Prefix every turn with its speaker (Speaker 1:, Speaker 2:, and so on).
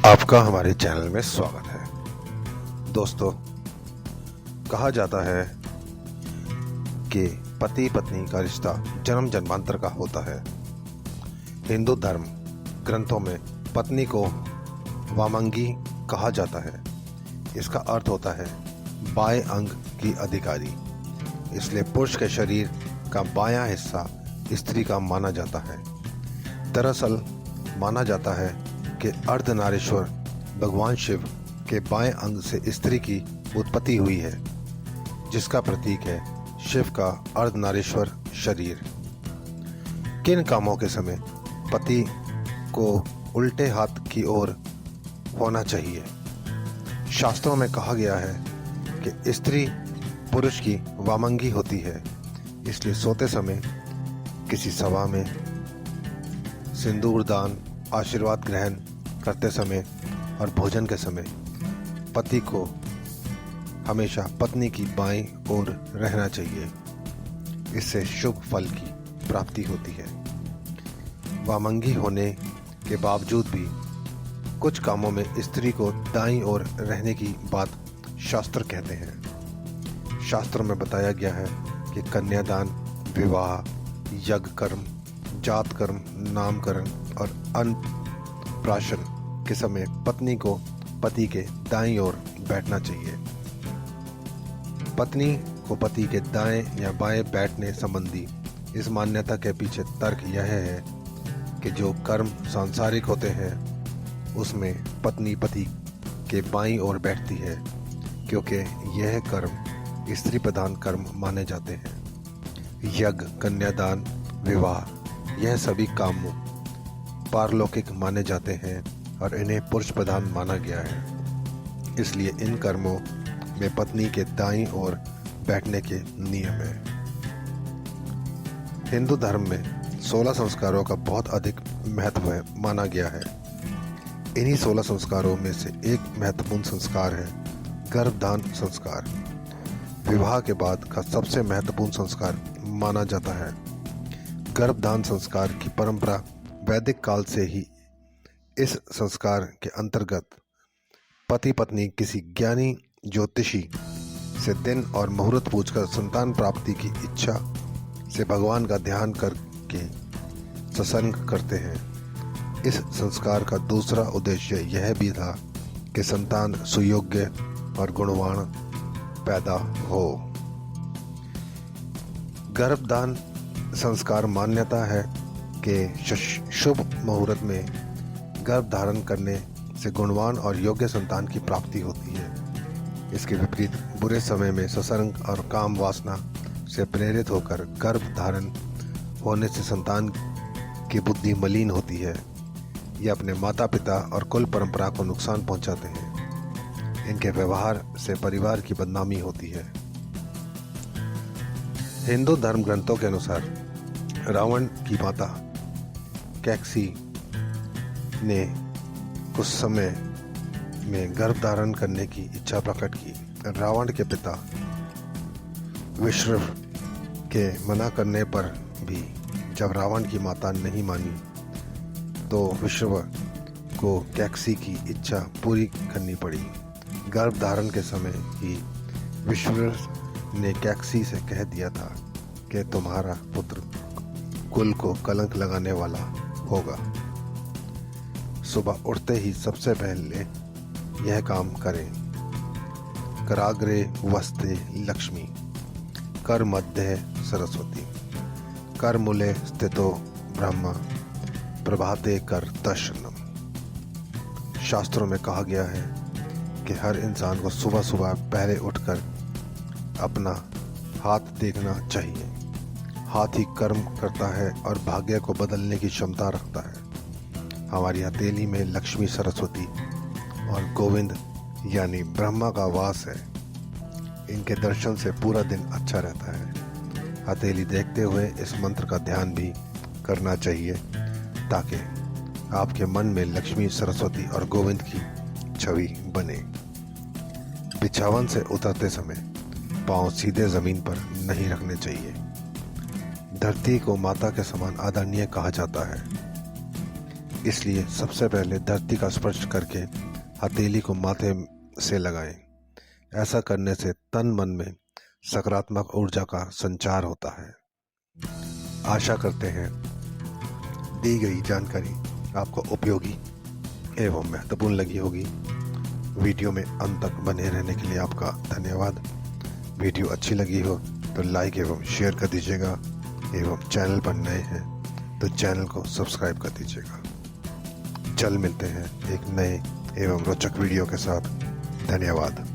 Speaker 1: आपका हमारे चैनल में स्वागत है। दोस्तों, कहा जाता है कि पति पत्नी का रिश्ता जन्म जन्मांतर का होता है। हिंदू धर्म ग्रंथों में पत्नी को वामंगी कहा जाता है। इसका अर्थ होता है बाएं अंग की अधिकारी। इसलिए पुरुष के शरीर का बायां हिस्सा स्त्री का माना जाता है। दरअसल माना जाता है कि अर्धनारीश्वर भगवान शिव के बाएं अंग से स्त्री की उत्पत्ति हुई है, जिसका प्रतीक है शिव का अर्धनारीश्वर शरीर। किन कामों के समय पति को उल्टे हाथ की ओर होना चाहिए? शास्त्रों में कहा गया है कि स्त्री पुरुष की वामंगी होती है, इसलिए सोते समय, किसी सभा में, सिंदूर दान, आशीर्वाद ग्रहण करते समय और भोजन के समय पति को हमेशा पत्नी की बाईं ओर रहना चाहिए। इससे शुभ फल की प्राप्ति होती है। वामंगी होने के बावजूद भी कुछ कामों में स्त्री को दाईं ओर रहने की बात शास्त्र कहते हैं। शास्त्रों में बताया गया है कि कन्यादान, विवाह, यज्ञ कर्म, जात कर्म, नामकरण और अन्नप्राशन के समय पत्नी को पति के दाईं ओर बैठना चाहिए। पत्नी को पति के दाएं या बाएं बैठने संबंधी इस मान्यता के पीछे तर्क यह है कि जो कर्म सांसारिक होते हैं उसमें पत्नी पति के बाईं ओर बैठती है, क्योंकि यह कर्म स्त्री प्रधान कर्म माने जाते हैं। यज्ञ, कन्यादान, विवाह, यह सभी काम पारलौकिक माने जाते हैं और इन्हें पुरुष प्रधान माना गया है। इसलिए इन कर्मों में पत्नी के दाईं ओर बैठने के नियम हैं। हिंदू धर्म में 16 संस्कारों का बहुत अधिक महत्व माना गया है। इन्हीं 16 संस्कारों में से एक महत्वपूर्ण संस्कार है गर्भधान संस्कार। विवाह के बाद का सबसे महत्वपूर्ण संस्कार माना जाता है। गर्भधान संस्कार की परंपरा वैदिक काल से ही इस संस्कार के अंतर्गत पति पत्नी किसी ज्ञानी ज्योतिषी से दिन और मुहूर्त पूछकर संतान प्राप्ति की इच्छा से भगवान का ध्यान करके सत्संग करते हैं। इस संस्कार का दूसरा उद्देश्य यह भी था कि संतान सुयोग्य और गुणवान पैदा हो। गर्भधान संस्कार मान्यता है कि शुभ मुहूर्त में गर्भ धारण करने से गुणवान और योग्य संतान की प्राप्ति होती है। इसके विपरीत बुरे समय में सत्संग और काम वासना से प्रेरित होकर गर्भ धारण होने से संतान की बुद्धि मलिन होती है। ये अपने माता पिता और कुल परंपरा को नुकसान पहुंचाते हैं। इनके व्यवहार से परिवार की बदनामी होती है। हिंदू धर्म ग्रंथों के अनुसार रावण की माता कैकसी ने कुछ समय में गर्भ धारण करने की इच्छा प्रकट की। रावण के पिता विश्रव के मना करने पर भी जब रावण की माता नहीं मानी तो विश्रव को कैकसी की इच्छा पूरी करनी पड़ी। गर्भ धारण के समय ही विश्रव ने कैकसी से कह दिया था कि तुम्हारा पुत्र कुल को कलंक लगाने वाला होगा। सुबह उठते ही सबसे पहले यह काम करें। कराग्रे वस्ते लक्ष्मी, कर मध्य सरस्वती, कर मूले स्थितो ब्रह्मा, प्रभाते कर दर्शनम। शास्त्रों में कहा गया है कि हर इंसान को सुबह सुबह पहले उठकर अपना हाथ देखना चाहिए। हाथ ही कर्म करता है और भाग्य को बदलने की क्षमता रखता है। हमारी हथेली में लक्ष्मी, सरस्वती और गोविंद यानी ब्रह्मा का वास है। इनके दर्शन से पूरा दिन अच्छा रहता है। हथेली देखते हुए इस मंत्र का ध्यान भी करना चाहिए ताकि आपके मन में लक्ष्मी, सरस्वती और गोविंद की छवि बने। बिछावन से उतरते समय पांव सीधे जमीन पर नहीं रखने चाहिए। धरती को माता के समान आदरणीय कहा जाता है। इसलिए सबसे पहले धरती का स्पर्श करके हथेली को माथे से लगाएं। ऐसा करने से तन मन में सकारात्मक ऊर्जा का संचार होता है। आशा करते हैं दी गई जानकारी आपको उपयोगी एवं महत्वपूर्ण लगी होगी। वीडियो में अंत तक बने रहने के लिए आपका धन्यवाद। वीडियो अच्छी लगी हो तो लाइक एवं शेयर कर दीजिएगा एवं चैनल पर नए हैं तो चैनल को सब्सक्राइब कर दीजिएगा। जल्द मिलते हैं एक नए एवं रोचक वीडियो के साथ। धन्यवाद।